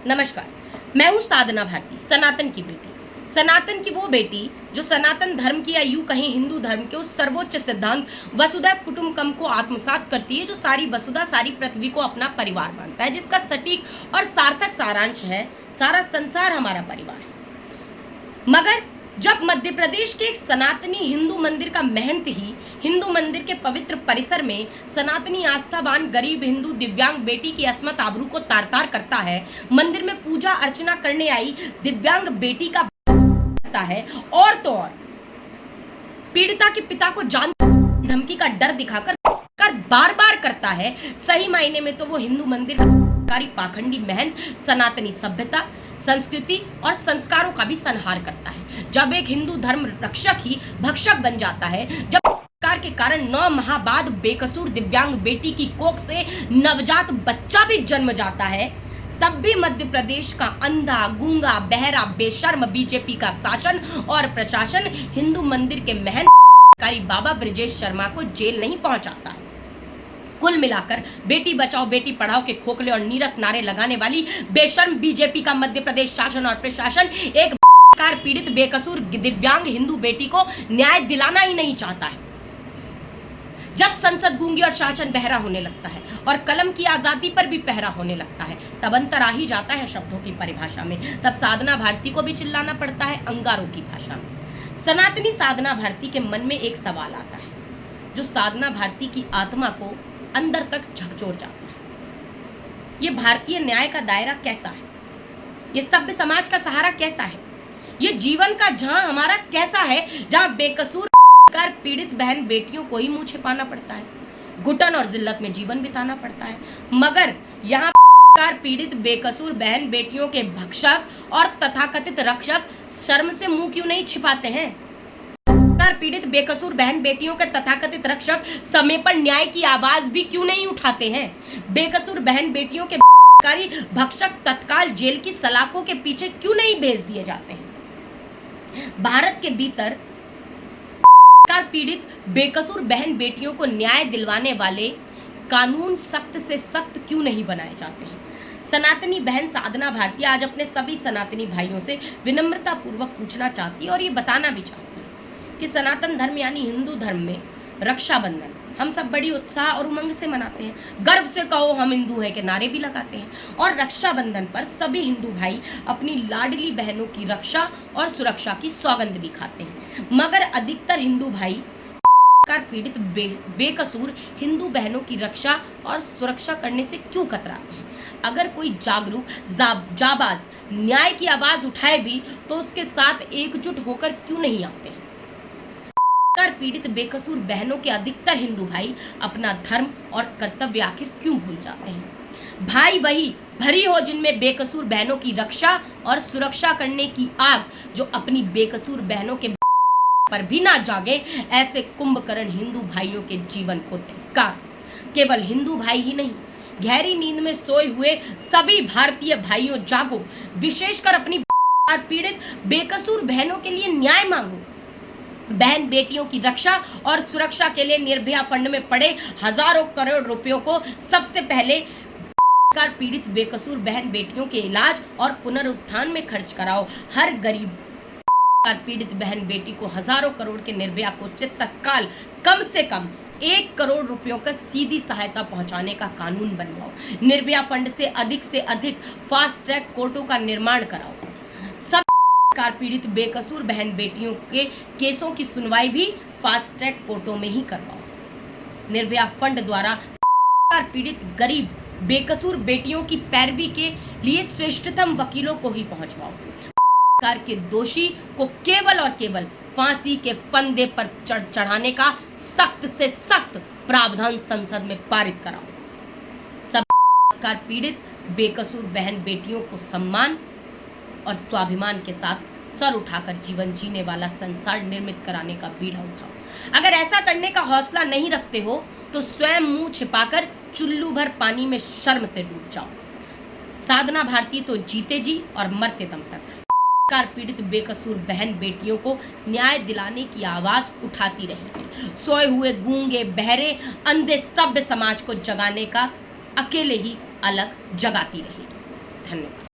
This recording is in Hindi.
नमस्कार, मैं हूँ साधना भारती, सनातन की बेटी। सनातन की वो बेटी जो सनातन धर्म की या यूं कहीं हिंदू धर्म के उस सर्वोच्च सिद्धांत वसुधैव कुटुंबकम को आत्मसात करती है, जो सारी वसुधा सारी पृथ्वी को अपना परिवार मानता है, जिसका सटीक और सार्थक सारांश है सारा संसार हमारा परिवार है। मगर जब मध्य प्रदेश के एक सनातनी हिंदू मंदिर का महंत ही हिंदू मंदिर के पवित्र परिसर में सनातनी आस्थावान गरीब हिंदू दिव्यांग बेटी की अस्मत आबरू को तार तार करता है, मंदिर में पूजा अर्चना करने आई दिव्यांग बेटी का है और तो और पीड़िता के पिता को जान धमकी का डर दिखाकर बार बार करता है, सही मायने में तो वो हिंदू मंदिर का पाखंडी महंत सनातनी सभ्यता संस्कृति और संस्कारों का भी संहार करता है। जब एक हिंदू धर्म रक्षक ही भक्षक बन जाता है, जब सरकार के कारण 9 माह बाद बेकसूर दिव्यांग बेटी की कोख से नवजात बच्चा भी जन्म जाता है, तब भी मध्य प्रदेश का अंधा गूंगा बहरा बेशर्म बीजेपी का शासन और प्रशासन हिंदू मंदिर के महंत बाबा ब्रजेश शर्मा को जेल नहीं पहुंचाता है। कुल मिलाकर बेटी बचाओ बेटी पढ़ाओ के खोखले और नीरस नारे लगाने वाली बेशर्म बीजेपी का मध्य प्रदेश शासन और प्रशासन एक पीड़ित बेकसूर दिव्यांग हिंदू बेटी को न्याय दिलाना ही नहीं चाहता है। जब संसद गूंगी और शासन बहरा होने लगता है और कलम की आजादी पर भी पहरा होने लगता है, तब अंतर आ ही जाता है शब्दों की परिभाषा में। तब साधना भारती को भी चिल्लाना पड़ता है अंगारों की भाषा में। सनातनी साधना भारती के मन में एक सवाल आता है, जो साधना भारती की आत्मा को अंदर तक झकझोर जाता है। ये भारतीय न्याय का दायरा कैसा है? ये सभ्य समाज का सहारा कैसा है? ये जीवन का जहां हमारा कैसा है, जहां बेकसूर पीड़ित बहन बेटियों को ही मुंह छिपाना पड़ता है, घुटन और जिल्लत में जीवन बिताना पड़ता है। मगर यहाँ पीड़ित बेकसूर बहन बेटियों के भक्षक और तथाकथित रक्षक शर्म से मुंह क्यों नहीं छिपाते हैं? पीड़ित बेकसूर बहन बेटियों के तथाकथित रक्षक समय पर न्याय की आवाज भी क्यों नहीं उठाते हैं? बेकसूर बहन बेटियों के भक्षक तत्काल जेल की सलाखों के पीछे क्यों नहीं भेज दिए जाते हैं? भारत के भीतर पीड़ित बेकसूर बहन बेटियों को न्याय दिलवाने वाले कानून सख्त से सख्त क्यों नहीं बनाए जाते हैं? सनातनी बहन साधना भारती आज अपने सभी सनातनी भाइयों से विनम्रता पूर्वक पूछना चाहती है और ये बताना भी चाहती है कि सनातन धर्म यानी हिंदू धर्म में रक्षाबंधन हम सब बड़ी उत्साह और उमंग से मनाते हैं, गर्व से कहो हम हिंदू हैं के नारे भी लगाते हैं और रक्षाबंधन पर सभी हिंदू भाई अपनी लाडली बहनों की रक्षा और सुरक्षा की सौगंध भी खाते हैं। मगर अधिकतर हिंदू भाई पीड़ित बेकसूर हिंदू बहनों की रक्षा और सुरक्षा करने से क्यों कतराते हैं? अगर कोई जागरूक जाबाज न्याय की आवाज उठाए भी तो उसके साथ एकजुट होकर क्यों नहीं आते हैं? पीड़ित बेकसूर बहनों के अधिकतर हिंदू भाई अपना धर्म और कर्तव्य आखिर क्यों भूल जाते हैं? भाई वही भरी हो जिनमें बेकसूर बहनों की रक्षा और सुरक्षा करने की आग, जो अपनी बेकसूर बहनों के पर भी ना जागे, ऐसे कुंभकर्ण हिंदू भाइयों के जीवन को धिक्कार। केवल हिंदू भाई ही नहीं, गहरी नींद में सोए हुए सभी भारतीय भाइयों जागो, विशेषकर अपनी पीड़ित बेकसूर बहनों के लिए न्याय मांगो। बहन बेटियों की रक्षा और सुरक्षा के लिए निर्भया फंड में पड़े हजारों करोड़ रुपयों को सबसे पहले पीड़ित बेकसूर बहन बेटियों के इलाज और पुनरुत्थान में खर्च कराओ। हर गरीब पीड़ित बहन बेटी को हजारों करोड़ के निर्भया कोष से तत्काल कम से कम 1 करोड़ रुपयों का सीधी सहायता पहुंचाने का कानून बनवाओ। निर्भया फंड से अधिक फास्ट ट्रैक कोर्टों का निर्माण कराओ। सब पीड़ित बेकसूर बहन बेटियों के केसों की सुनवाई भी फास्ट ट्रैक कोर्टों में ही करवाओ। निर्भया फंड द्वारा पीड़ित गरीब बेकसूर बेटियों की पैरवी के लिए श्रेष्ठतम वकीलों को ही पहुंचवाओ। के दोषी को केवल और केवल फांसी के फंदे पर चढ़ाने का सख्त से सख्त प्रावधान संसद में पारित कराओ। सब पीड़ित बेकसूर बहन बेटियों को सम्मान और स्वाभिमान के साथ सर उठाकर जीवन जीने वाला संसार निर्मित कराने का बीड़ा उठाओ। अगर ऐसा करने का हौसला नहीं रखते हो तो स्वयं मुंह छिपाकर चुल्लू भर पानी में शर्म से डूब जाओ। साधना भारती तो जीते जी और मरते दम तक पीड़ित बेकसूर बहन बेटियों को न्याय दिलाने की आवाज उठाती रहेगी। सोए हुए गूंगे बहरे अंधे सभ्य समाज को जगाने का अकेले ही अलग जगाती रहेगी। धन्यवाद।